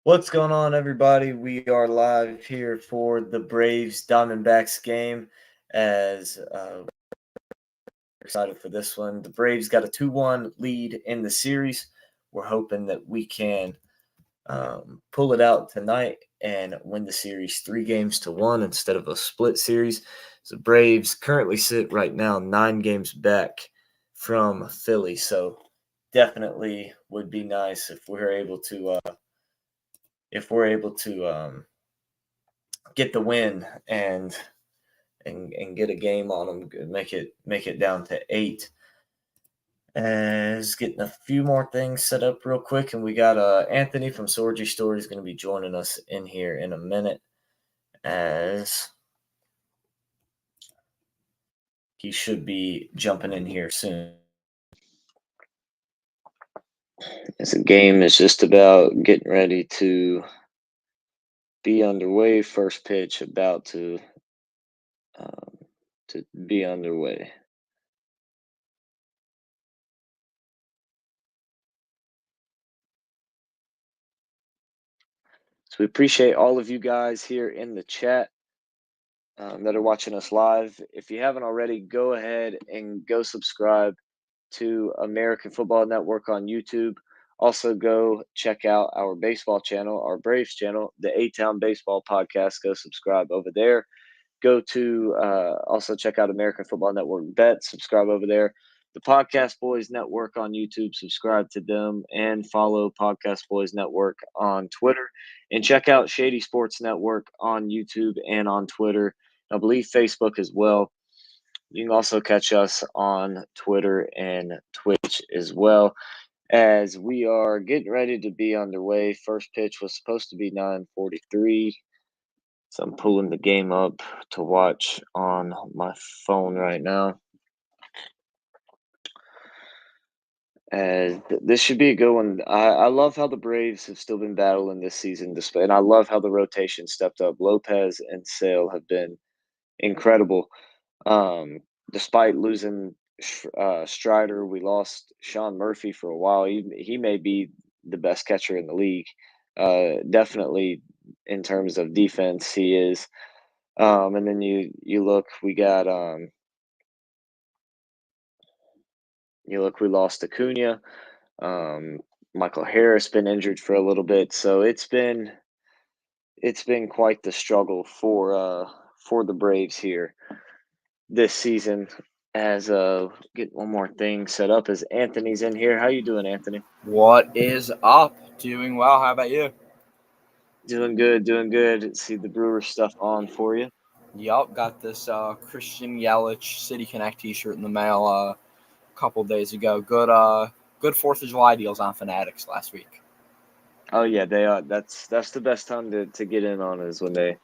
What's going on, everybody? We are live here for the Braves Diamondbacks game. As we're excited for this one, the Braves got a 2-1 lead in the series. We're hoping that we can pull it out tonight and win the series 3-1 instead of a split series. So Braves currently sit right now 9 games back from Philly. So definitely would be nice if we're able to get the win and get a game on them, make it down to 8. As getting a few more things set up real quick, and we got Anthony from Sorgy Story is going to be joining us in here in a minute, as he should be jumping in here soon. As the game is just about getting ready to be underway, first pitch about to be underway. So we appreciate all of you guys here in the chat that are watching us live. If you haven't already, go ahead and go subscribe to American Football Network on YouTube. Also, go check out our baseball channel, our Braves channel, the A-Town Baseball Podcast. Go subscribe over there. Go to also check out American Football Network Bet. Subscribe over there. The Podcast Boys Network on YouTube. Subscribe to them and follow Podcast Boys Network on Twitter. And check out Shady Sports Network on YouTube and on Twitter. I believe Facebook as well. You can also catch us on Twitter and Twitch as well. As we are getting ready to be underway, first pitch was supposed to be 9:43. So I'm pulling the game up to watch on my phone right now. This should be a good one. I love how the Braves have still been battling this season, and I love how the rotation stepped up. Lopez and Sale have been incredible. Despite losing Strider, we lost Sean Murphy for a while. He may be the best catcher in the league. Definitely in terms of defense, he is. And then you look, we lost Acuna. Michael Harris been injured for a little bit, so it's been quite the struggle for the Braves here this season. As get one more thing set up as Anthony's in here. How you doing, Anthony? What is up? Doing well. How about you? Doing good, doing good. See the Brewer stuff on for you. Yup, got this Christian Yelich City Connect T-shirt in the mail a couple days ago. Good 4th of July deals on Fanatics last week. Oh yeah, they are. That's the best time to get in on is when they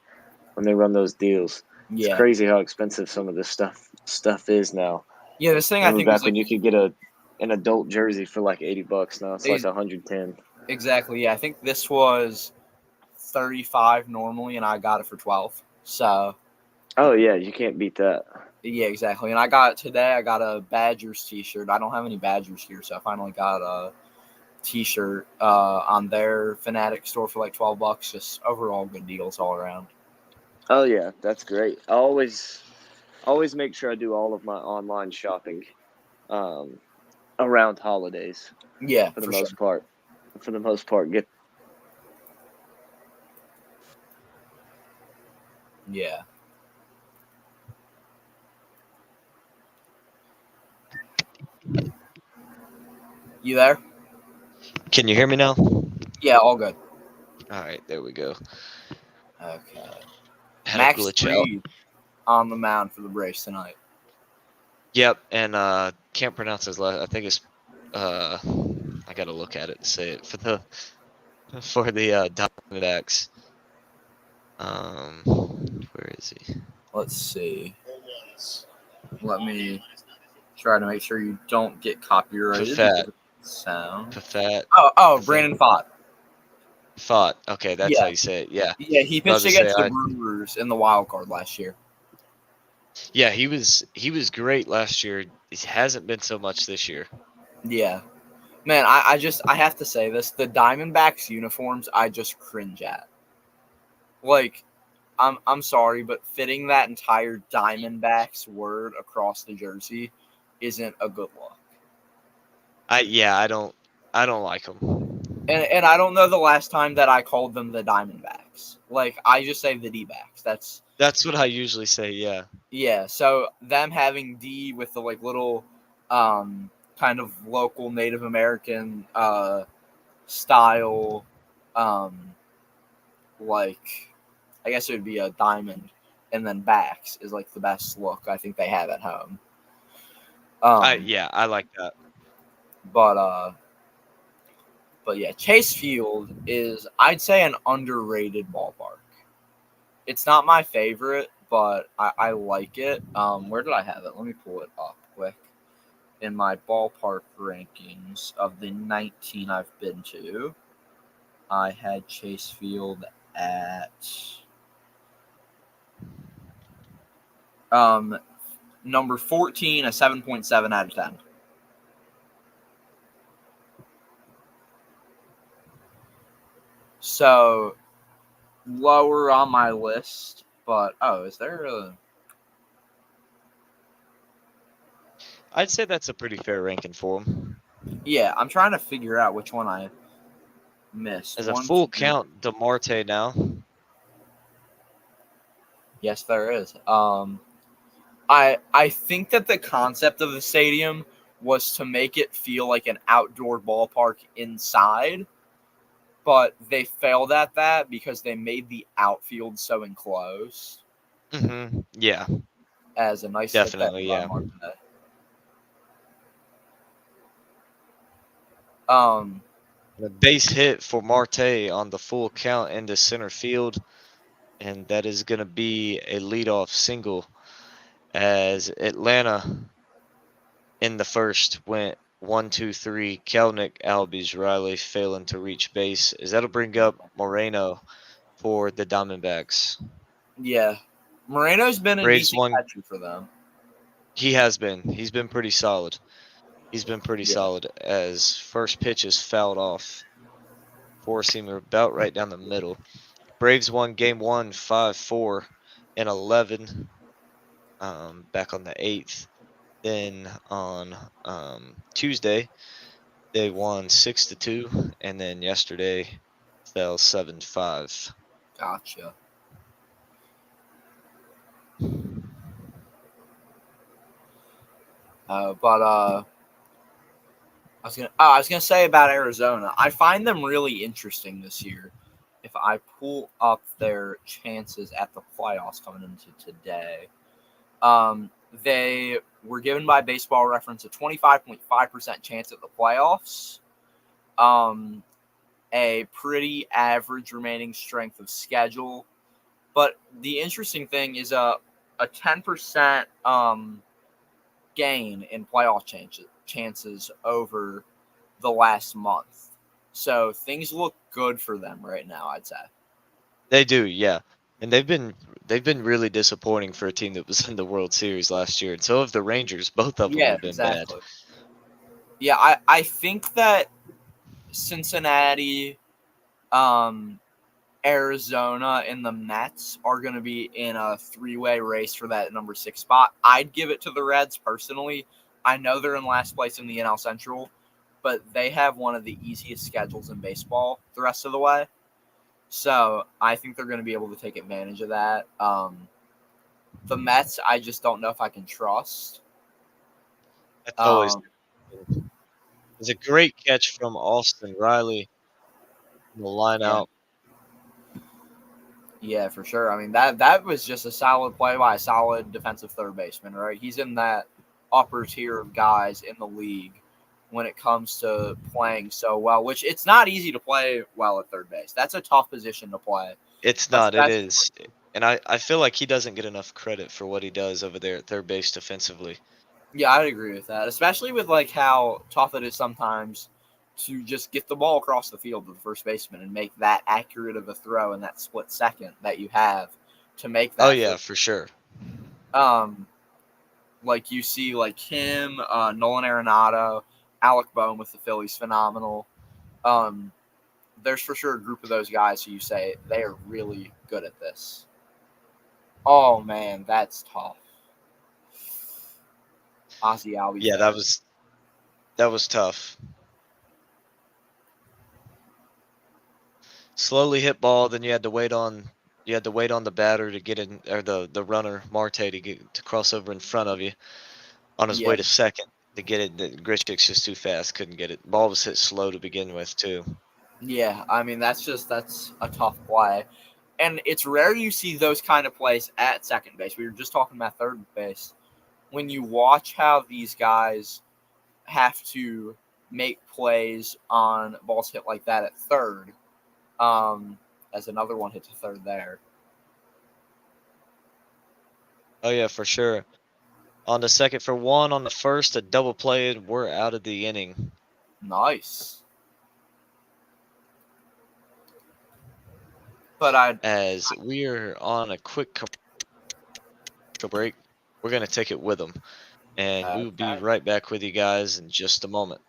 run those deals. Yeah. It's crazy how expensive some of this stuff is now. Yeah, this thing I think back was when you could get an adult jersey for like $80. Now it's like $110. Exactly. Yeah, I think this was $35 normally, and I got it for $12. So. Oh yeah, you can't beat that. Yeah, exactly. And I got a Badgers T-shirt. I don't have any Badgers here, so I finally got a T-shirt on their Fanatic store for like $12. Just overall good deals all around. Oh yeah, that's great. I always make sure I do all of my online shopping around holidays. Yeah, for the most part. For the most part, Yeah. You there? Can you hear me now? Yeah, all good. All right, there we go. Okay. Had Max a glitch Fried on the mound for the Braves tonight. Yep, and can't pronounce his last. I think it's I gotta look at it to say it for the Diamondbacks. Where is he? Let's see. Let me try to make sure you don't get copyrighted. Pafat. Oh, Brandon Pfaadt. Pfaadt. Okay, that's how you say it. Yeah. Yeah, he pitched against the Brewers in the wild card last year. Yeah, he was great last year. He hasn't been so much this year. Yeah. Man, I have to say this. The Diamondbacks uniforms, I just cringe at. Like, I'm sorry, but fitting that entire Diamondbacks word across the jersey isn't a good look. I don't like them. And I don't know the last time that I called them the Diamondbacks. Like, I just say the D-backs. That's what I usually say. Yeah. Yeah, so them having D with the like little kind of local Native American style like I guess it would be a diamond and then backs is like the best look I think they have at home. I like that. But yeah, Chase Field is I'd say an underrated ballpark. It's not my favorite, but I like it. Where did I have it? Let me pull it up quick. In my ballpark rankings of the 19 I've been to, I had Chase Field at number 14, a 7.7 out of 10. So lower on my list, but is there a I'd say that's a pretty fair ranking for him. Yeah, I'm trying to figure out which one I missed. As a full count, DeMarte now. Yes, there is. I think that the concept of the stadium was to make it feel like an outdoor ballpark inside, but they failed at that because they made the outfield so enclosed. Mm-hmm. Yeah. As a nice definitely, yeah. A base hit for Marte on the full count into center field, and that is going to be a leadoff single as Atlanta in the first went 1-2-3. Kelnick, Albies, Riley failing to reach base, as that'll bring up Moreno for the Diamondbacks. Yeah, Moreno's been a decent catcher for them. He has been. He's been pretty solid. Solid as first pitch is fouled off. Four-seamer about right down the middle. Braves won game 1, 5-4 and 11 back on the 8th. Then on Tuesday, they won 6-2, and then yesterday fell 7-5. Gotcha. I was gonna say about Arizona. I find them really interesting this year. If I pull up their chances at the playoffs coming into today, they were given by Baseball Reference a 25.5% chance at the playoffs. A pretty average remaining strength of schedule, but the interesting thing is a 10% gain in playoff chances over the last month. So things look good for them right now, I'd say. They do, yeah. And they've been really disappointing for a team that was in the World Series last year. And so have the Rangers. Both of them have been bad. Yeah, I think that Cincinnati, Arizona, and the Mets are going to be in a three-way race for that number 6 spot. I'd give it to the Reds personally. I know they're in last place in the NL Central, but they have one of the easiest schedules in baseball the rest of the way. So I think they're going to be able to take advantage of that. The Mets, I just don't know if I can trust. That's always it's a great catch from Austin Riley in the line out. Yeah, for sure. I mean, that was just a solid play by a solid defensive third baseman, right? He's in that upper tier of guys in the league when it comes to playing so well, which it's not easy to play well at third base. That's a tough position to play. It's not. It is. And I feel like he doesn't get enough credit for what he does over there at third base defensively. Yeah, I'd agree with that, especially with like how tough it is sometimes to just get the ball across the field to the first baseman and make that accurate of a throw in that split second that you have to make that. Oh yeah, for sure. Like you see like him, Nolan Arenado, Alec Boehm with the Phillies, phenomenal. There's for sure a group of those guys who you say they are really good at this. Oh man, that's tough. Ozzy Albies. Yeah, that was tough. Slowly hit ball, then you had to wait on the batter to get in, or the runner Marte to cross over in front of you on his way to second to get it. Grichuk's just too fast, couldn't get it. Ball was hit slow to begin with too. Yeah, I mean that's a tough play. And it's rare you see those kind of plays at second base. We were just talking about third base. When you watch how these guys have to make plays on balls hit like that at third, as another one hit to third there. Oh yeah, for sure. On the second for one, on the first, a double play, and we're out of the inning. Nice. But as we are on a quick commercial break, we're going to take it with them. And we will be right back with you guys in just a moment.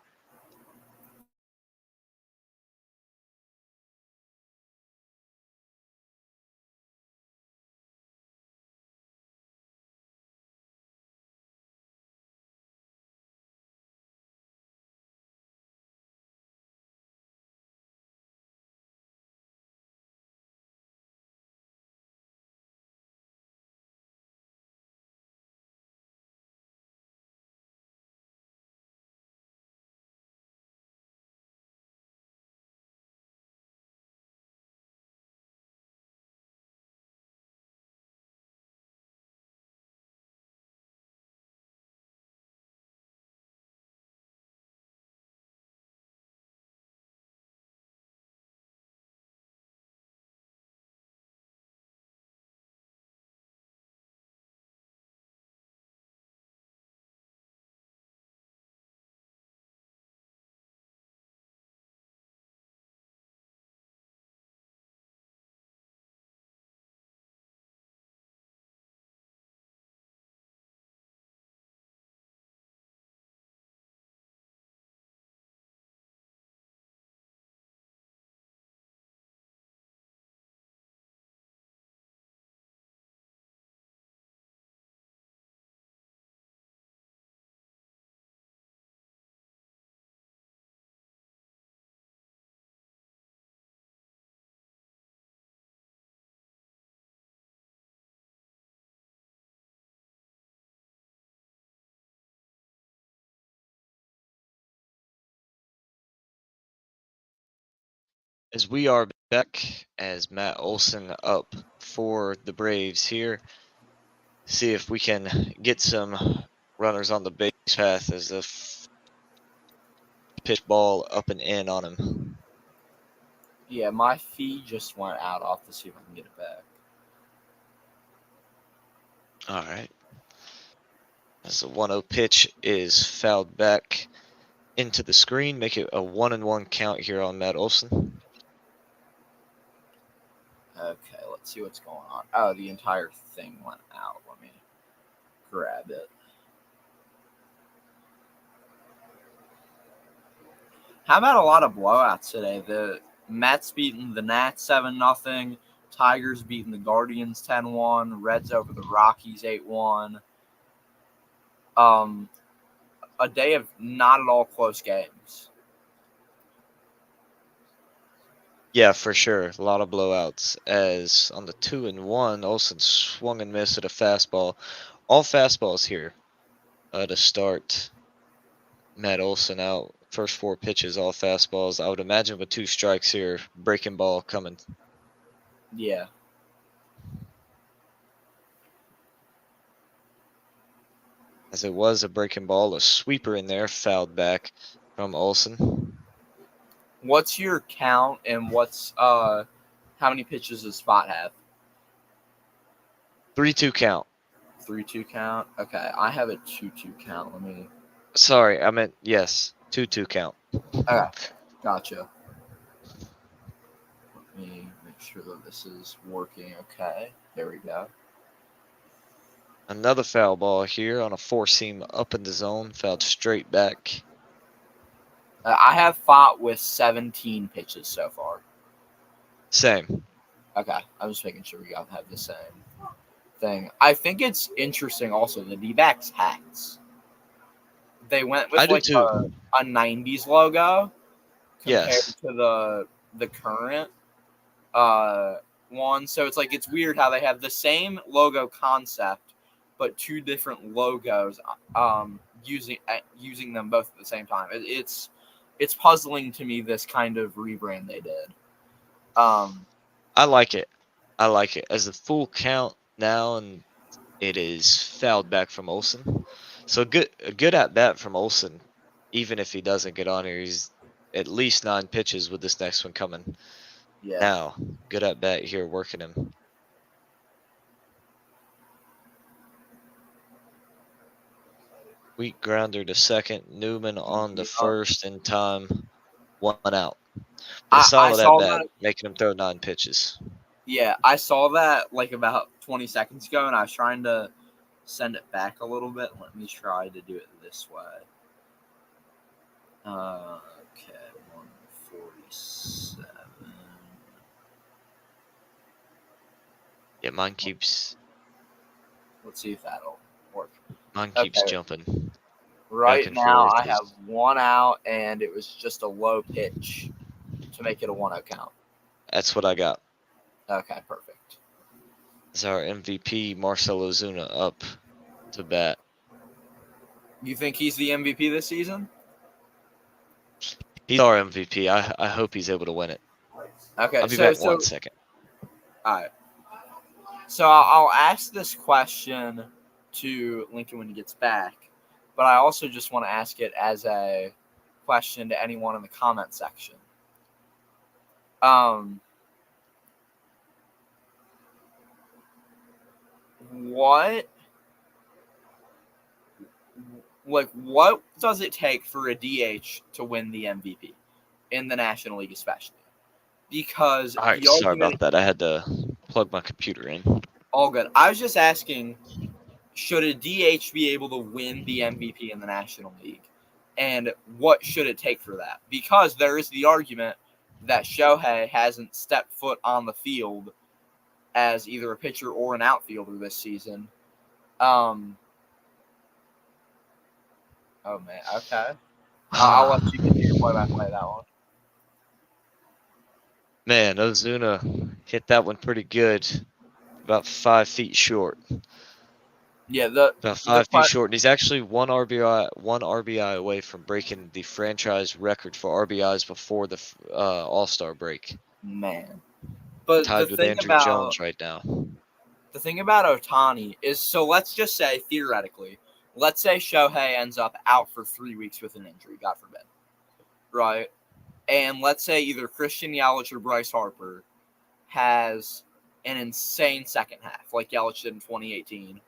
As we are back, as Matt Olson up for the Braves here, see if we can get some runners on the base path as the pitch ball up and in on him. yeah, my feed just went out. I'll have to see if I can get it back. All right. As the 1-0 pitch is fouled back into the screen, make it a 1-1 count here on Matt Olson. Okay, let's see what's going on. Oh, the entire thing went out. Let me grab it. How about a lot of blowouts today? The Mets beating the Nats 7-0. Tigers beating the Guardians 10-1. Reds over the Rockies 8-1. A day of not at all close games. Yeah, for sure. A lot of blowouts. As on the 2-1, Olsen swung and missed at a fastball. All fastballs here to start. Matt Olson out. First 4 pitches, all fastballs. I would imagine with 2 strikes here, breaking ball coming. Yeah. As it was a breaking ball, a sweeper in there, fouled back from Olson. What's your count and what's how many pitches does Spot have? 3-2 count. 3-2 count. Okay, I have a 2-2 count. Let me. Sorry, I meant yes, 2-2 count. Okay, gotcha. Let me make sure that this is working. Okay, there we go. Another foul ball here on a 4-seam up in the zone, fouled straight back. I have fought with 17 pitches so far. Same. Okay, I'm just making sure we all have the same thing. I think it's interesting also the D-backs hats. They went I with do like too. a 90s logo compared Yes. to the current one. So it's like it's weird how they have the same logo concept but two different logos using them both at the same time. It's puzzling to me, this kind of rebrand they did. I like it. I like it. As a full count now, and it is fouled back from Olsen. So a good at bat from Olsen. Even if he doesn't get on here, he's at least 9 pitches with this next one coming. Yeah. Now, good at bat here, working him. Weak grounder to second. Newman on the first in time. 1 out. But a I solid at saw bat, that. making him throw 9 pitches. Yeah, I saw that like about 20 seconds ago, and I was trying to send it back a little bit. Let me try to do it this way. Okay, 147. Yeah, mine keeps Let's see if that'll work. keeps Okay. jumping. Back Right and now, forth. I have 1 out, and it was just a low pitch to make it a 1-0 count. That's what I got. Okay, perfect. Is our MVP Marcell Ozuna up to bat? You think he's the MVP this season? He's our MVP. I hope he's able to win it. Okay, I'll be back 1 second. All right. So I'll ask this question to Lincoln when he gets back, but I also just want to ask it as a question to anyone in the comment section. What does it take for a DH to win the MVP in the National League, especially? Because All right, sorry about that. I had to plug my computer in. All good. I was just asking, should a DH be able to win the MVP in the National League? And what should it take for that? Because there is the argument that Shohei hasn't stepped foot on the field as either a pitcher or an outfielder this season. Oh, man. Okay. I'll let you continue to play that one. Man, Ozuna hit that one pretty good. About 5 feet short. Yeah, about 5 feet short. And he's actually one RBI away from breaking the franchise record for RBIs before the All-Star break. Man. But tied with Andrew Jones right now. The thing about Ohtani is, so let's just say, theoretically, let's say Shohei ends up out for 3 weeks with an injury, God forbid. Right? And let's say either Christian Yelich or Bryce Harper has an insane second half, like Yelich did in 2018,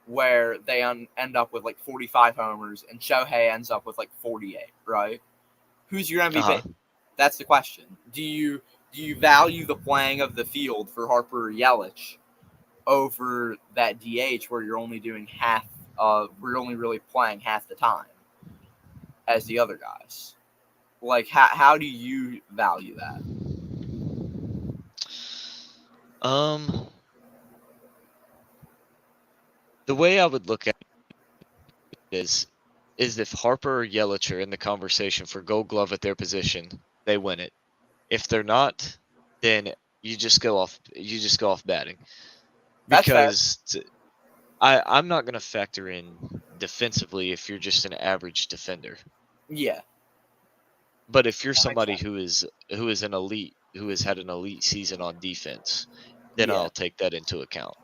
where they end up with like 45 homers and Shohei ends up with like 48, right? Who's your MVP? Uh-huh. That's the question. Do you value the playing of the field for Harper or Yelich over that DH where you're only doing we're only really playing half the time as the other guys? Like, how do you value that? The way I would look at it is if Harper or Yelich are in the conversation for Gold Glove at their position, they win it. If they're not, then you just go off batting. Because I'm not going to factor in defensively if you're just an average defender. Yeah. But if you're somebody who is an elite, who has had an elite season on defense, then I'll take that into account.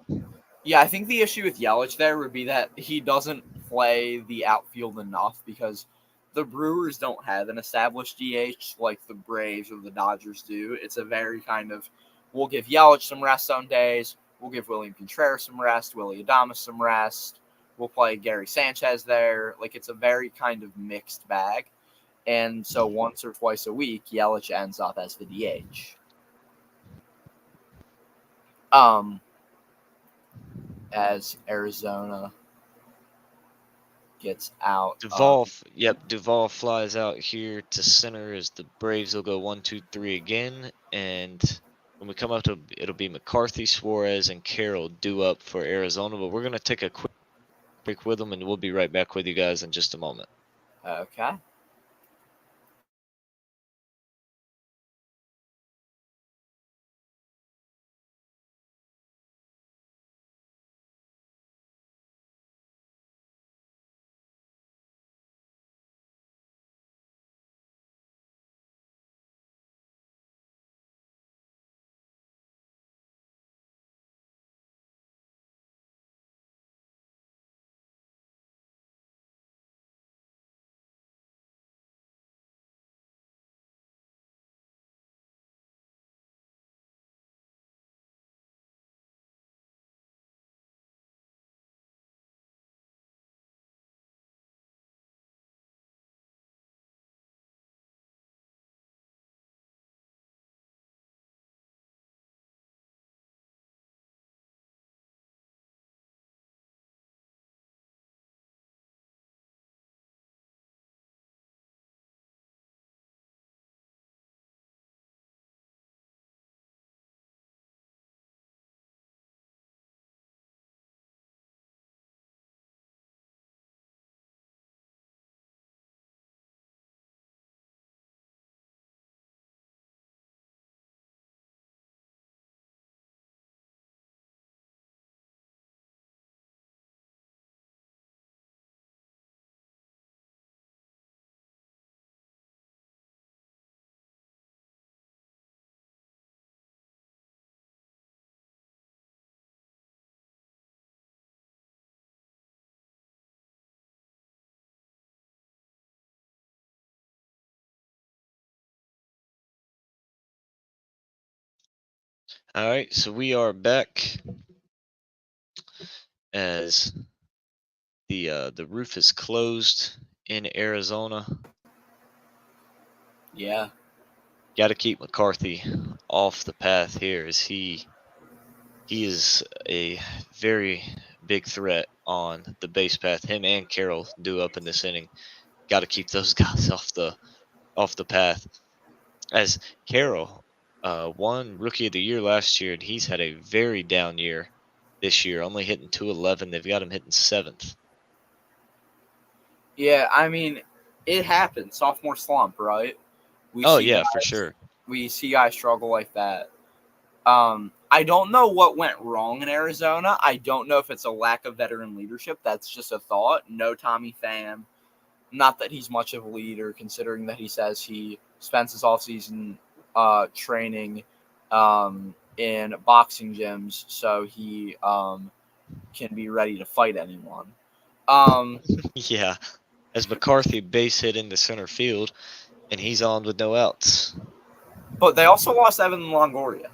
Yeah, I think the issue with Yelich there would be that he doesn't play the outfield enough because the Brewers don't have an established DH like the Braves or the Dodgers do. It's a very kind of, we'll give Yelich some rest on days, we'll give William Contreras some rest, Willie Adames some rest, we'll play Gary Sanchez there. Like, it's a very kind of mixed bag. And so once or twice a week, Yelich ends up as the DH. As Arizona gets out. Duvall flies out here to center as the Braves will go 1-2-3 again, and when we come up to it'll be McCarthy, Suarez, and Carroll due up for Arizona. But we're gonna take a quick break with them, and we'll be right back with you guys in just a moment. Okay. All right, so we are back as the roof is closed in Arizona. Yeah. Got to keep McCarthy off the path here, as he is a very big threat on the base path. Him and Carroll due up in this inning. Got to keep those guys off the path. As Carroll won Rookie of the Year last year, and he's had a very down year this year, only hitting 211. They've got him hitting 7th. Yeah, I mean, it happens. Sophomore slump, right? For sure. We see guys struggle like that. I don't know what went wrong in Arizona. I don't know if it's a lack of veteran leadership. That's just a thought. No Tommy Pham. Not that he's much of a leader, considering that he says he spends his offseason training in boxing gyms so he can be ready to fight anyone. Yeah, as McCarthy base hit into center field, and he's on with no outs. But they also lost Evan Longoria,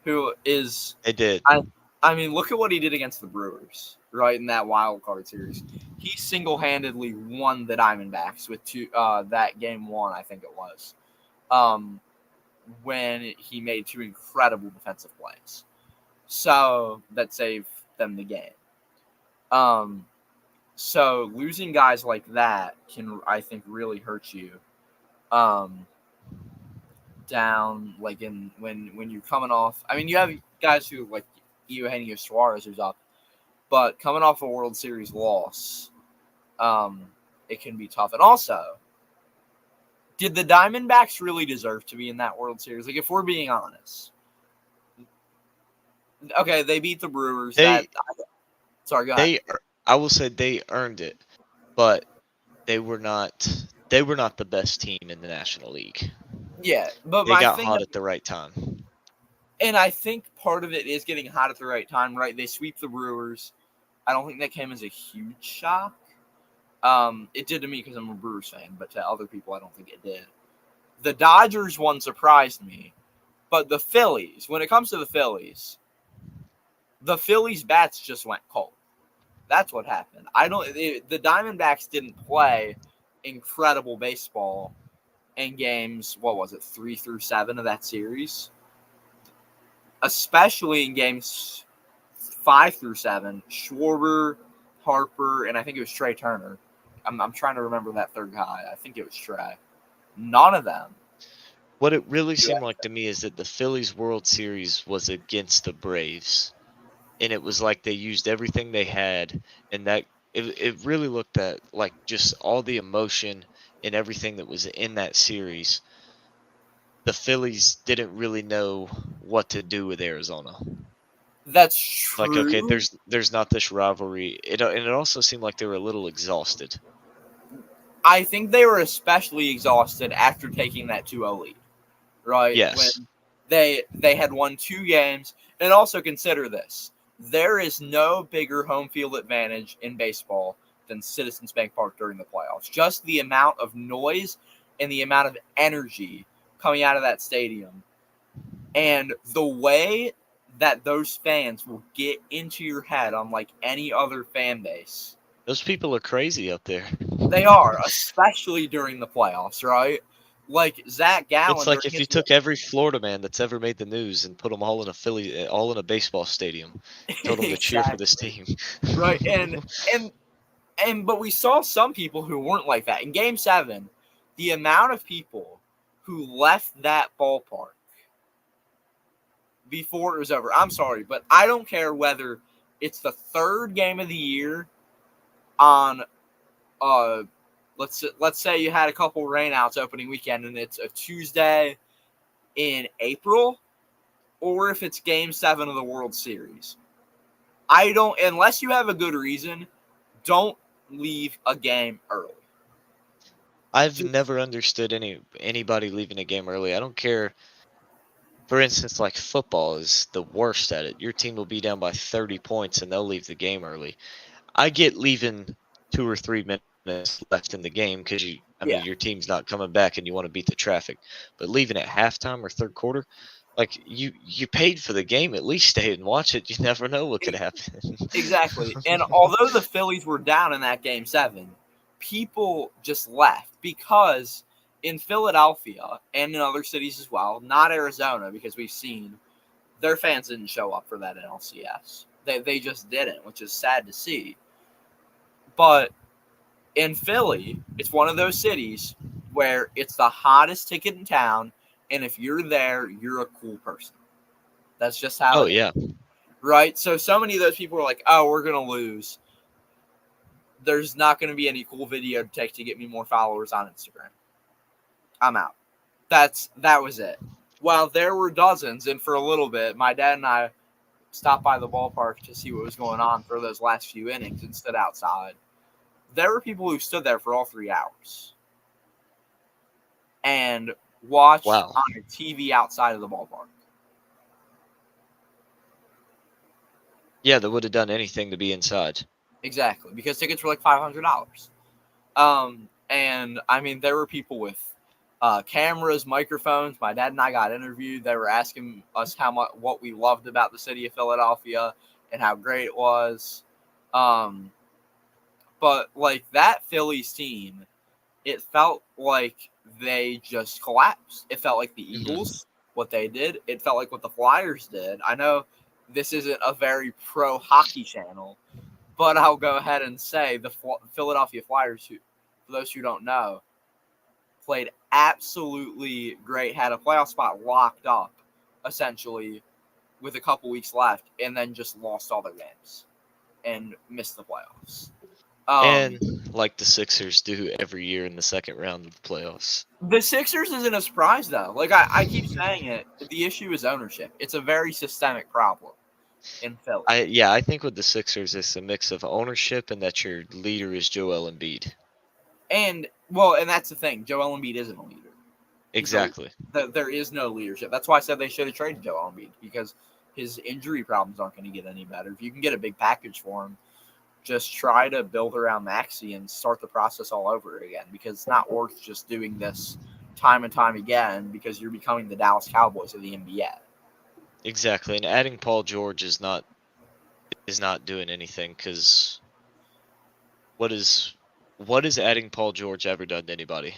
who is... They did. I mean, look at what he did against the Brewers, right, in that wild card series. He single-handedly won the Diamondbacks with that game 1, I think it was, when he made 2 incredible defensive plays. So that saved them the game. So losing guys like that can, I think, really hurt you. Down like when you're coming off. I mean, you have guys who like Eugenio Suarez who's up, but coming off a World Series loss, it can be tough. And also, did the Diamondbacks really deserve to be in that World Series? Like, if we're being honest, okay, they beat the Brewers. Sorry, go ahead. I will say they earned it, but they were not the best team in the National League. Yeah, but they got hot at the right time. And I think part of it is getting hot at the right time, right? They sweep the Brewers. I don't think that came as a huge shock. It did to me because I'm a Brewers fan, but to other people, I don't think it did. The Dodgers one surprised me, but the Phillies, when it comes to the Phillies bats just went cold. That's what happened. The Diamondbacks didn't play incredible baseball in games, 3 through 7 of that series? Especially in games 5 through 7, Schwarber, Harper, and I think it was Trey Turner I'm trying to remember that third guy. I think it was Trey. None of them. What it really seemed Yeah. like to me is that the Phillies World Series was against the Braves, and it was like they used everything they had, and that it really looked at like just all the emotion and everything that was in that series. The Phillies didn't really know what to do with Arizona. That's Like, okay, true. there's not this rivalry. And it also seemed like they were a little exhausted. I think they were especially exhausted after taking that 2-0 lead, right? When Yes. they had won 2 games. And also consider this. There is no bigger home field advantage in baseball than Citizens Bank Park during the playoffs. Just the amount of noise and the amount of energy coming out of that stadium. And the way that those fans will get into your head unlike any other fan base. Those people are crazy up there. They are, especially during the playoffs, right? Like Zach Gallen. It's like if you took every Florida man that's ever made the news and put them all in a baseball stadium, told them to cheer for this team. Right, but we saw some people who weren't like that. In Game 7, the amount of people who left that ballpark before it was over. I'm sorry, but I don't care whether it's the third game of the year on let's say you had a couple rainouts opening weekend and it's a Tuesday in April, or if it's Game 7 of the World Series. I don't, unless you have a good reason, don't leave a game early. I've never understood anybody leaving a game early. I don't care. For instance, like football is the worst at it. Your team will be down by 30 points and they'll leave the game early. I get leaving 2 or 3 minutes left in the game because your team's not coming back and you want to beat the traffic. But leaving at halftime or third quarter, like you paid for the game, at least stay and watch it. You never know what could happen. Exactly. And although the Phillies were down in that Game 7, people just left because in Philadelphia and in other cities as well, not Arizona, because we've seen their fans didn't show up for that NLCS. They just didn't, which is sad to see. But in Philly, it's one of those cities where it's the hottest ticket in town, and if you're there, you're a cool person. That's just how it is. Right? So many of those people are like, oh, we're going to lose. There's not going to be any cool video to take to get me more followers on Instagram. I'm out. That was it. While there were dozens, and for a little bit, my dad and I stopped by the ballpark to see what was going on for those last few innings and stood outside. There were people who stood there for all 3 hours and watched on a TV outside of the ballpark. Yeah, they would have done anything to be inside. Exactly, because tickets were like $500. And I mean, there were people with cameras, microphones. My dad and I got interviewed. They were asking us what we loved about the city of Philadelphia and how great it was. But like that Phillies team, it felt like they just collapsed. It felt like the Eagles, what they did. It felt like what the Flyers did. I know this isn't a very pro hockey channel, but I'll go ahead and say the Philadelphia Flyers, who, for those who don't know, played absolutely great, had a playoff spot locked up, essentially, with a couple weeks left, and then just lost all their games and missed the playoffs. And like the Sixers do every year in the second round of the playoffs. The Sixers isn't a surprise, though. Like, I keep saying it. The issue is ownership. It's a very systemic problem in Philly. I think with the Sixers, it's a mix of ownership and that your leader is Joel Embiid. And that's the thing. Joel Embiid isn't a leader. Exactly. There is no leadership. That's why I said they should have traded Joel Embiid, because his injury problems aren't going to get any better. If you can get a big package for him, just try to build around Maxey and start the process all over again, because it's not worth just doing this time and time again because you're becoming the Dallas Cowboys of the NBA. Exactly. And adding Paul George is not doing anything, because what is adding Paul George ever done to anybody?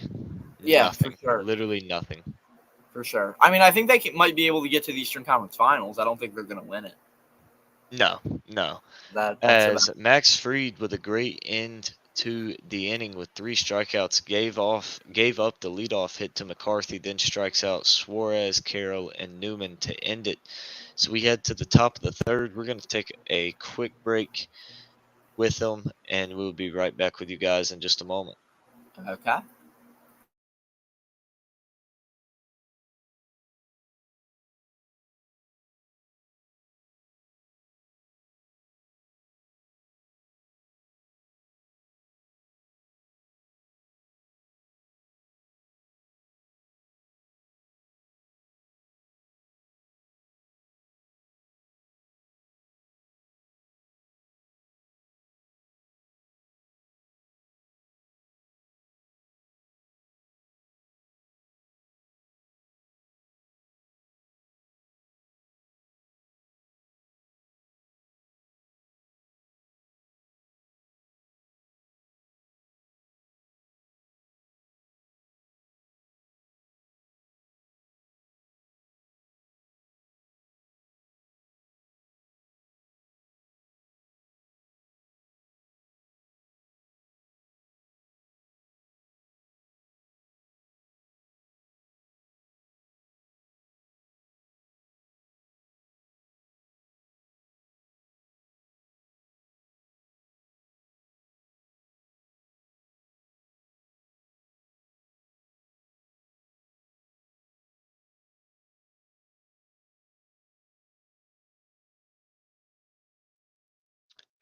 Yeah, nothing. for sure. Literally nothing. For sure. I mean, I think they might be able to get to the Eastern Conference Finals. I don't think they're going to win it. No. That's As Max Fried with a great end to the inning with 3 strikeouts. Gave up the leadoff hit to McCarthy, then strikes out Suarez, Carroll, and Newman to end it. So we head to the top of the third. We're going to take a quick break with them, and we'll be right back with you guys in just a moment. Okay.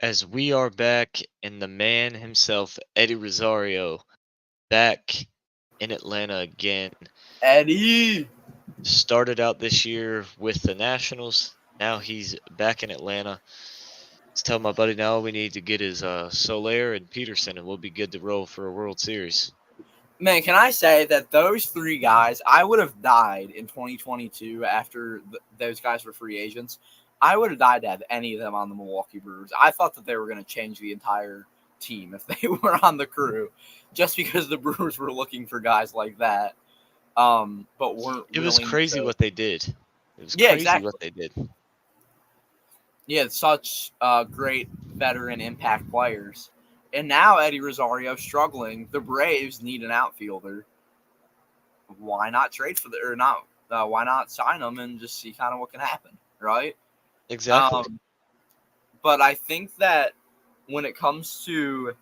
As we are back, and the man himself, Eddie Rosario, back in Atlanta again. Eddie. Started out this year with the Nationals. Now he's back in Atlanta. Let's tell my buddy now we need to get his Soler and Peterson, and we'll be good to roll for a World Series. Man, can I say that those 3 guys, I would have died in 2022 after those guys were free agents. I would have died to have any of them on the Milwaukee Brewers. I thought that they were going to change the entire team if they were on the crew, just because the Brewers were looking for guys like that. But weren't. It was crazy what they did. It was Yeah, crazy exactly. what they did. Yeah, such great veteran impact players. And now Eddie Rosario struggling. The Braves need an outfielder. Why not trade for why not sign him and just see kind of what can happen, right? Exactly. But I think that when it comes to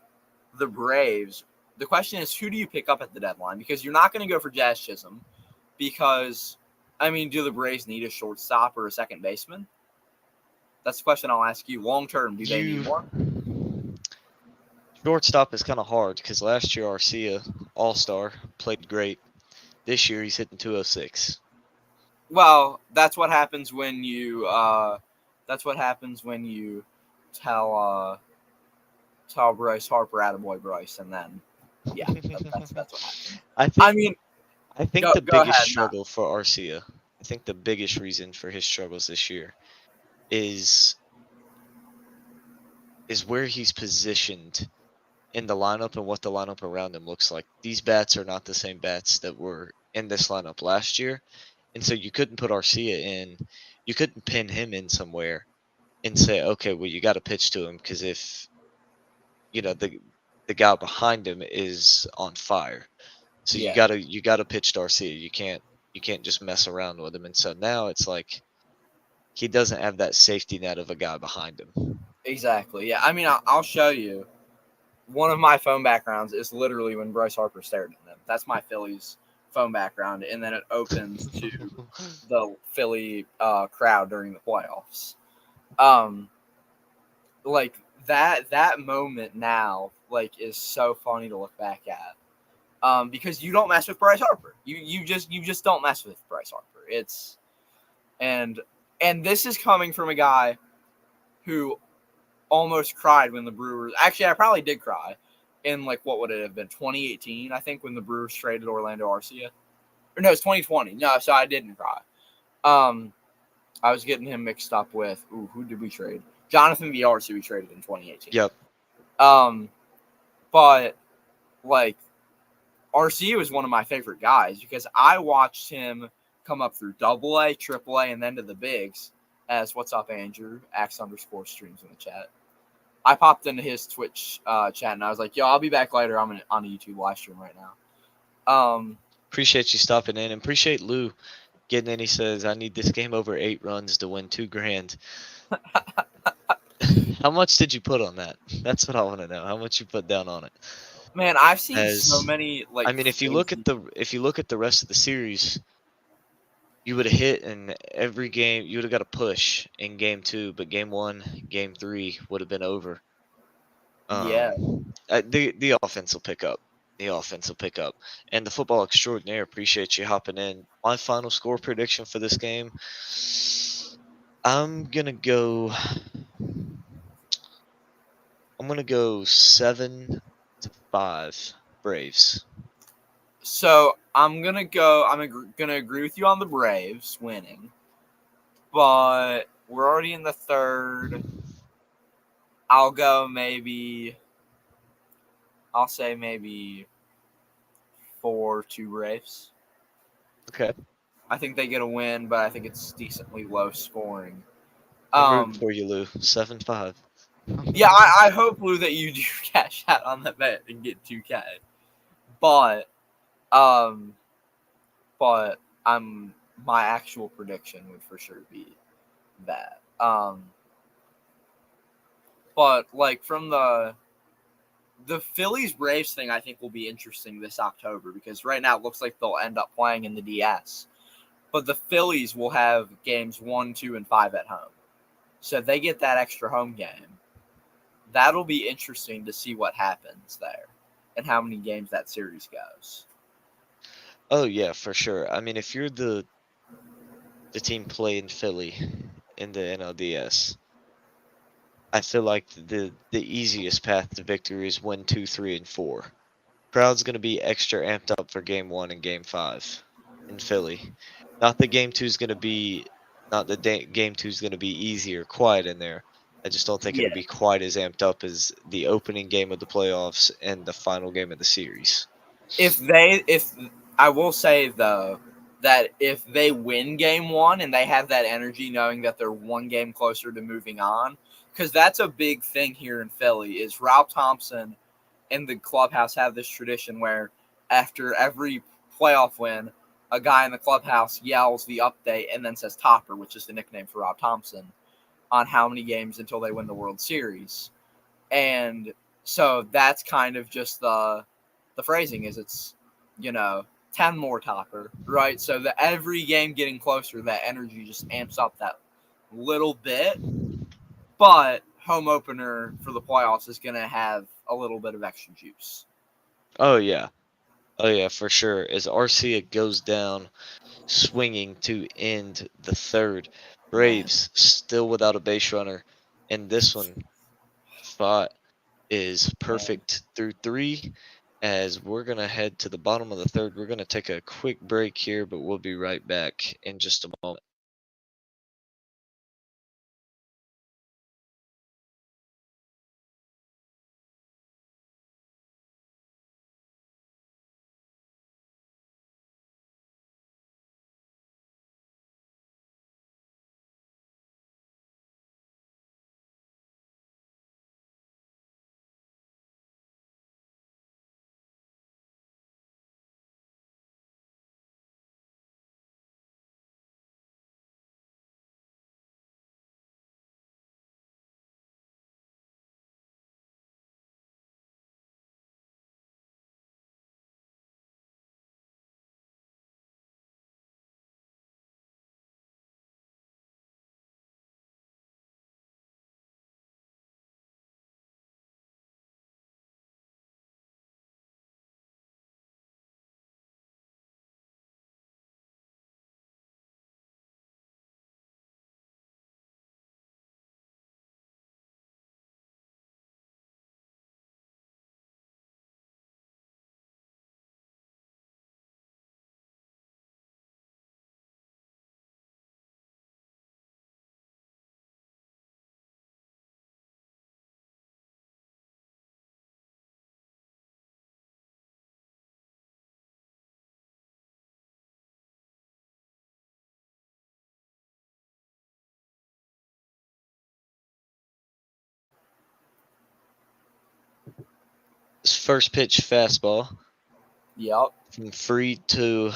the Braves, the question is, who do you pick up at the deadline? Because you're not going to go for Jazz Chisholm. Because, I mean, do the Braves need a shortstop or a second baseman? That's the question I'll ask you. Long term, do they need one? Shortstop is kind of hard because last year Arcia, All-Star, played great. This year he's hitting 206. Well, that's what happens when you tell Bryce Harper, attaboy Bryce, and then that's what happens. I think the biggest struggle for Arcia, I think the biggest reason for his struggles this year is where he's positioned in the lineup and what the lineup around him looks like. These bats are not the same bats that were in this lineup last year. And so you couldn't put Arcia in. You couldn't pin him in somewhere and say, okay, well, you got to pitch to him because if, the guy behind him is on fire. So you gotta pitch to Arcia. You can't just mess around with him. And so now it's like he doesn't have that safety net of a guy behind him. Exactly. Yeah. I mean, I'll show you. One of my phone backgrounds is literally when Bryce Harper stared at them. That's my Phillies phone background, and then it opens to the Philly crowd during the playoffs. Like that moment now, like, is so funny to look back at. Because you don't mess with Bryce Harper. You just don't mess with Bryce Harper. It's and this is coming from a guy who almost cried when the Brewers. Actually, I probably did cry in, like, what would it have been, 2018? I think, when the Brewers traded Orlando Arcia. Or no, it's 2020. No, so I didn't cry. I was getting him mixed up with who did we trade? Jonathan Villarz, who we traded in 2018. Yep. But like, Arcia was one of my favorite guys because I watched him come up through AA, AAA, and then to the bigs. As what's up, Andrew? X_streams in the chat. I popped into his Twitch chat and I was like, "Yo, I'll be back later. I'm on a YouTube live stream right now." Appreciate you stopping in, and appreciate Lou getting in. He says, "I need this game over 8 runs to win $2,000." How much did you put on that? That's what I want to know. How much you put down on it? Man, I've seen so As many like. I mean, if you look at the rest of the series, you would have hit in every game. You would have got a push in game 2, but game 1, game 3 would have been over. Yeah. The offense will pick up. The offense will pick up. And the football extraordinaire, appreciate you hopping in. My final score prediction for this game, I'm gonna go 7-5 Braves. So I'm gonna agree with you on the Braves winning, but we're already in the third. I'll say maybe 4-2 Braves. Okay. I think they get a win, but I think it's decently low scoring. I'm rooting for you, Lou. 7-5. Yeah, I hope, Lou, that you do cash out on that bet and get 2K. But my actual prediction would for sure be that. But like from the Phillies Braves thing, I think will be interesting this October because right now it looks like they'll end up playing in the DS. But the Phillies will have games 1, 2, and 5 at home. So they get that extra home game. That'll be interesting to see what happens there and how many games that series goes. Oh yeah, for sure. I mean, if you're the team playing Philly in the NLDS, I feel like the easiest path to victory is win 2, 3, and 4. Crowd's gonna be extra amped up for game 1 and game 5 in Philly. Not that game 2's gonna be game 2's gonna be easy or quiet in there. I just don't think Yeah. it'll be quite as amped up as the opening game of the playoffs and the final game of the series. If I will say though that if they win game 1 and they have that energy knowing that they're one game closer to moving on, because that's a big thing here in Philly is Ralph Thompson and the clubhouse have this tradition where after every playoff win, a guy in the clubhouse yells the update and then says Topper, which is the nickname for Rob Thompson, on how many games until they win the World Series. And so that's kind of just the phrasing is it's, 10 more Topper, right? So that every game getting closer, that energy just amps up that little bit. But home opener for the playoffs is going to have a little bit of extra juice. Oh yeah. Oh yeah, for sure. As Arcia goes down swinging to end the third, Braves still without a base runner, and this one spot is perfect through 3. As we're gonna head to the bottom of the third, we're gonna take a quick break here, but we'll be right back in just a moment. first pitch fastball Yep. from Freed to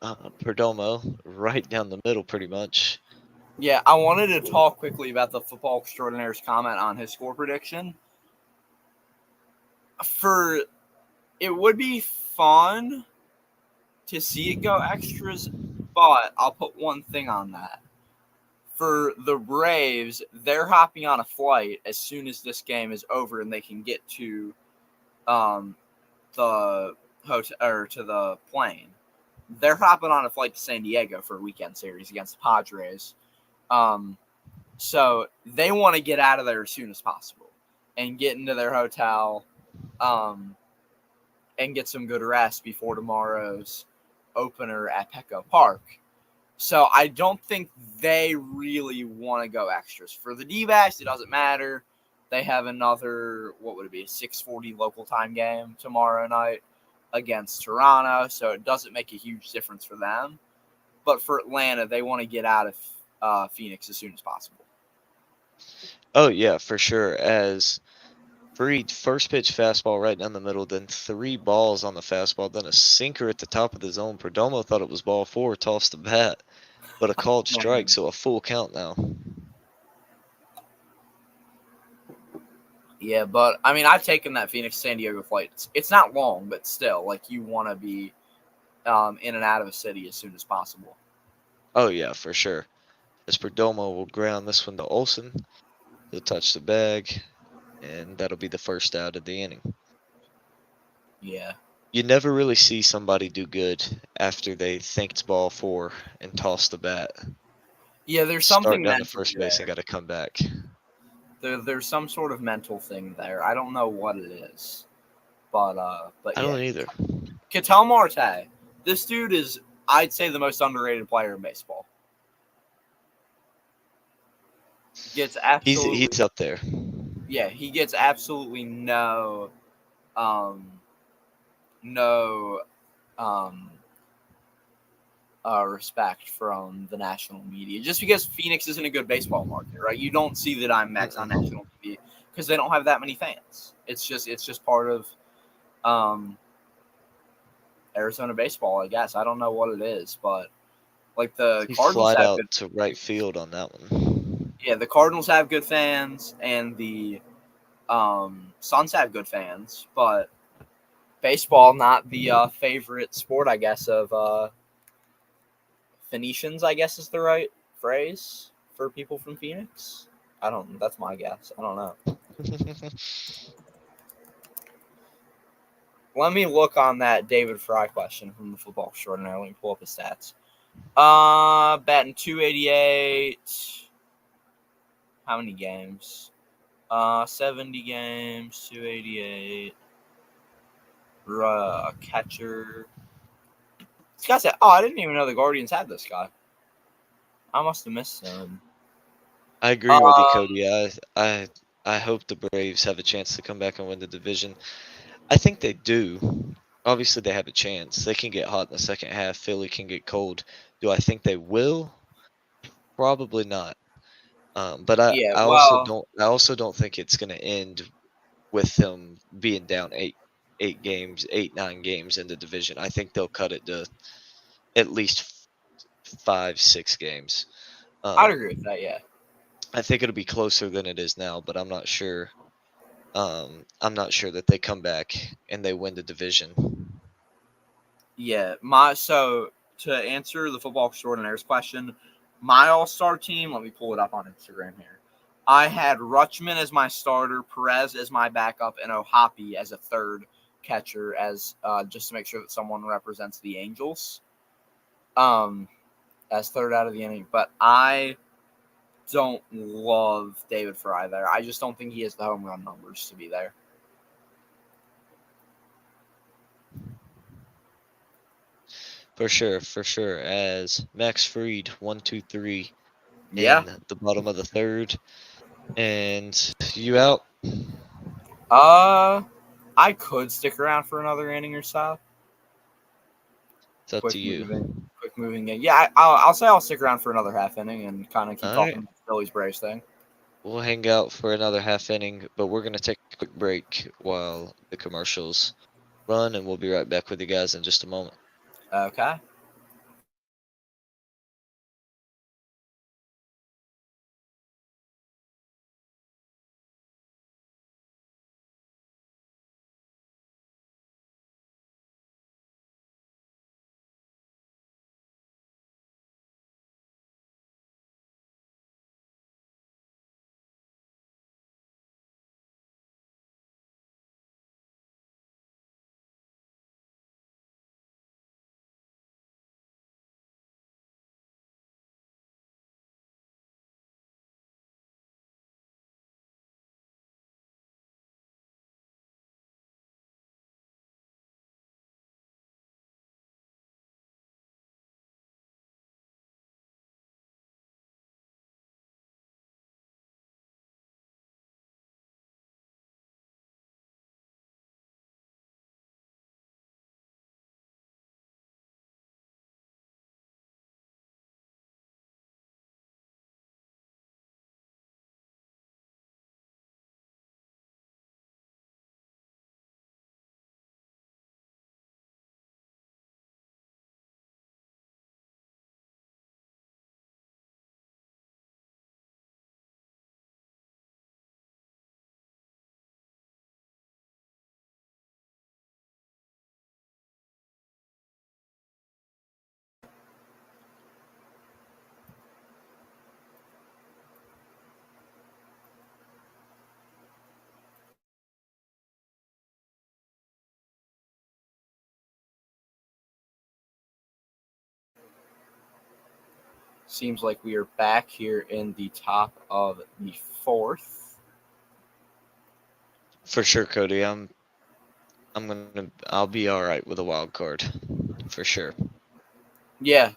Perdomo, right down the middle, pretty much. Yeah, I wanted to talk quickly about the football extraordinaire's comment on his score prediction. It would be fun to see it go extras, but I'll put one thing on that. For the Braves, they're hopping on a flight as soon as this game is over and they can get to the hotel or to the plane. They're hopping on a flight to San Diego for a weekend series against the Padres. So they want to get out of there as soon as possible and get into their hotel and get some good rest before tomorrow's opener at Petco Park. So I don't think they really want to go extras. For the D-backs, it doesn't matter. They have another, what would it be, a 6:40 local time game tomorrow night against Toronto, so it doesn't make a huge difference for them. But for Atlanta, they want to get out of Phoenix as soon as possible. Oh, yeah, for sure. As Freed, first pitch fastball right down the middle, then 3 balls on the fastball, then a sinker at the top of the zone. Perdomo thought it was ball 4, tossed the bat, but a called strike, so a full count now. Yeah, but I mean, I've taken that Phoenix-San Diego flight. It's not long, but still, like, you want to be in and out of a city as soon as possible. Oh, yeah, for sure. As Perdomo will ground this one to Olsen. He'll touch the bag, and that'll be the first out of the inning. Yeah. You never really see somebody do good after they think it's ball 4 and toss the bat. Yeah, there's something Start down to mental first base there. and got to come back. There's some sort of mental thing there. I don't know what it is, but I yeah. don't either. Ketel Marte, this dude is, I'd say, the most underrated player in baseball. Gets absolutely He's up there. Yeah, he gets absolutely no respect from the national media, just because Phoenix isn't a good baseball market, right? You don't see the Diamondbacks on national TV because they don't have that many fans. It's just part of Arizona baseball, I guess. I don't know what it is, but like the He Cardinals flied have out good, to right field on that one. yeah, the Cardinals have good fans and the Suns have good fans, but baseball not the favorite sport, I guess, of Phoenicians, I guess is the right phrase for people from Phoenix. That's my guess. I don't know. Let me look on that David Fry question from the Football Extraordinaire. Let me pull up his stats. Batting 288. How many games? 70 games, 288. Catcher. This guy said, I didn't even know the Guardians had this guy. I must have missed him. I agree with you, Cody. I hope the Braves have a chance to come back and win the division. I think they do. Obviously, they have a chance. They can get hot in the second half. Philly can get cold. Do I think they will? Probably not. But I also don't think it's going to end with them being down 9 games in the division. I think they'll cut it to at least 5-6 games. I'd agree with that. Yeah. I think it'll be closer than it is now, but I'm not sure. I'm not sure that they come back and they win the division. Yeah. So to answer the Football Extraordinaire's question, my all-star team, let me pull it up on Instagram here. I had Rutschman as my starter, Perez as my backup, and Ohapi as a third catcher, as just to make sure that someone represents the Angels. As third out of the inning. But I don't love David Fry there. I just don't think he has the home run numbers to be there. For sure. As Max Fried, 1, 2, 3 Yeah. in the bottom of the third. And you out? I could stick around for another inning or so. It's up to you. Quick moving game. Yeah, I'll say I'll stick around for another half inning and kind of keep talking about the Phillies Braves thing. We'll hang out for another half inning, but we're going to take a quick break while the commercials run, and we'll be right back with you guys in just a moment. Okay. Seems like we are back here in the top of the fourth. For sure, Cody. I'll be all right with a wild card, for sure. Yeah.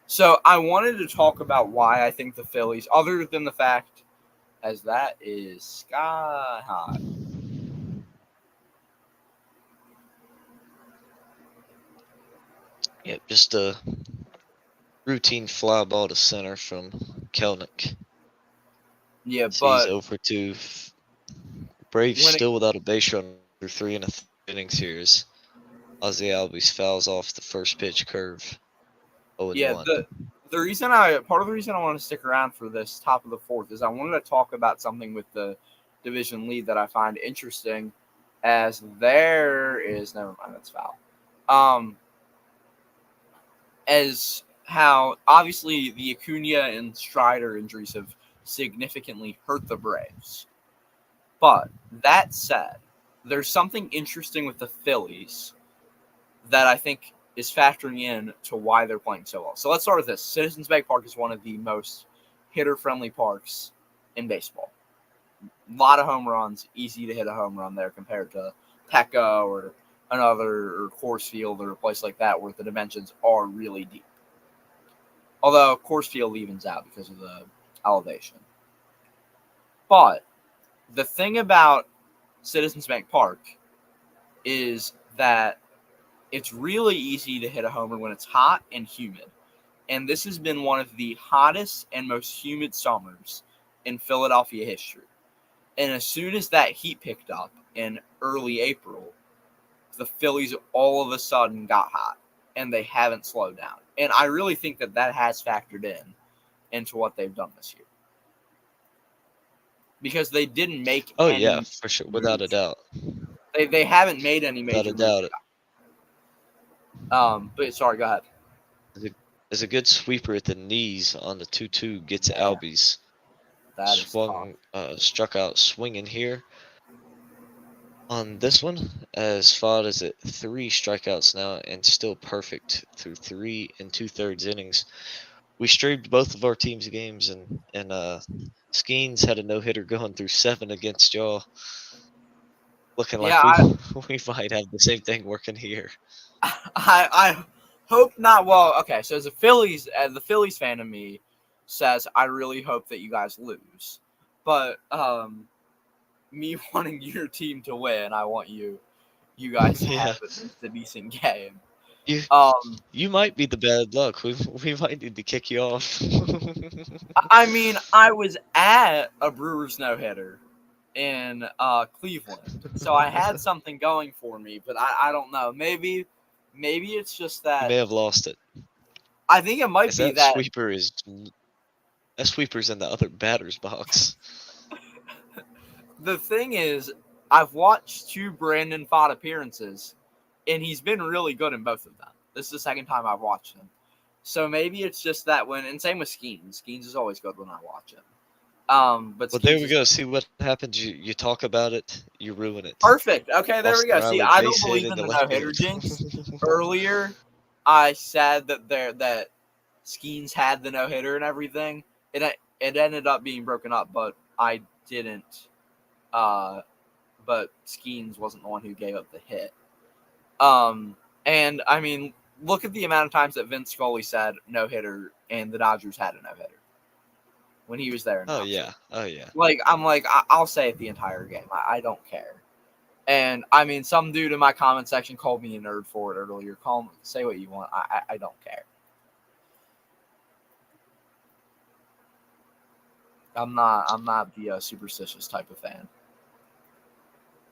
So I wanted to talk about why I think the Phillies, other than the fact as that is sky high. Yep, just a routine fly ball to center from Kelnick. Yeah, So he's but 0 for 2. Braves when it, still without a base run through 3 and a third innings here as Ozzy Albies fouls off the first pitch curve. 0 and yeah, 1. the reason part of the reason I want to stick around for this top of the fourth is I wanted to talk about something with the division lead that I find interesting, as there is never mind, that's foul. As how obviously the Acuna and Strider injuries have significantly hurt the Braves. But that said, there's something interesting with the Phillies that I think is factoring in to why they're playing so well. So let's start with this. Citizens Bank Park is one of the most hitter-friendly parks in baseball. A lot of home runs, easy to hit a home run there compared to Petco or another or Coors Field or a place like that where the dimensions are really deep. Although Coors Field evens out because of the elevation. But the thing about Citizens Bank Park is that it's really easy to hit a homer when it's hot and humid. And this has been one of the hottest and most humid summers in Philadelphia history. And as soon as that heat picked up in early April, the Phillies all of a sudden got hot and they haven't slowed down. And I really think that that has factored in into what they've done this year. Because they didn't make Oh, any yeah, for sure. Without a moves. doubt. They haven't made any Without major a doubt. moves. But sorry, go ahead. There's a good sweeper at the knees on the 2-2 gets Man, Albies. that is tough. Struck out swinging here on this one, as Fod is at 3 strikeouts now and still perfect through 3 2/3 innings. We streamed both of our teams' games, and Skeens had a no-hitter going through 7 against y'all. Looking like Yeah, we might have the same thing working here. I hope not. Well, okay. So as the Phillies fan of me says, I really hope that you guys lose. But me wanting your team to win, I want you guys to Yeah. have at least a decent game. You might be the bad luck. We might need to kick you off. I mean, I was at a Brewers no-hitter in Cleveland, so I had something going for me. But I don't know. Maybe it's just You that may have lost it. I think it might As be that that. sweeper's in the other batter's box. The thing is, I've watched 2 Brandon Pfaadt appearances, and he's been really good in both of them. This is the second time I've watched him. So maybe it's just that and same with Skeens. Skeens is always good when I watch him. But Well, there we go. See what happens. You talk about it, you ruin it. Perfect. Okay, there we go. See, I don't base hit believe in into the left no-hitter field. jinx. Earlier, I said that Skeens had the no-hitter and everything. It ended up being broken up, but I didn't. But Skeens wasn't the one who gave up the hit. And I mean, look at the amount of times that Vince Scully said no-hitter and the Dodgers had a no-hitter when he was there. Oh yeah. I'll say it the entire game. I don't care. And I mean, some dude in my comment section called me a nerd for it earlier. Say what you want. I don't care. I'm not the superstitious type of fan.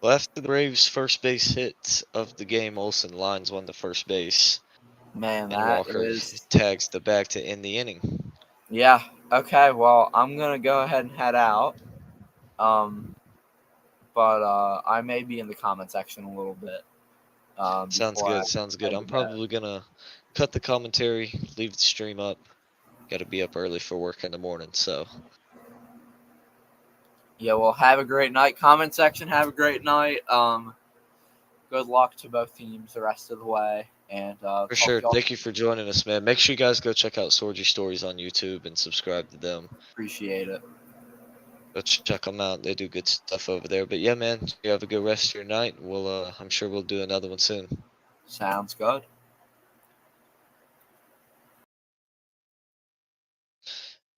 Well, after the Braves' first base hit of the game, Olsen lines one to first base. Man, And that Walker is tags the back to end the inning. Yeah. Okay. Well, I'm gonna go ahead and head out. But I may be in the comment section a little bit. Sounds good. Sounds good. I'm probably gonna cut the commentary, leave the stream up. Got to be up early for work in the morning, so. Yeah. Well, have a great night. Comment section. Have a great night. Good luck to both teams the rest of the way. And For sure. Thank you for joining us, man. Make sure you guys go check out Sorgy Stories on YouTube and subscribe to them. Appreciate it. Go check them out. They do good stuff over there. But yeah, man, you have a good rest of your night. I'm sure we'll do another one soon. Sounds good.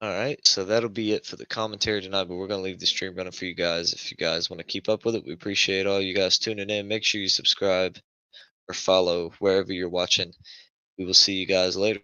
All right, so that'll be it for the commentary tonight, but we're going to leave the stream running for you guys. If you guys want to keep up with it, we appreciate all you guys tuning in. Make sure you subscribe or follow wherever you're watching. We will see you guys later.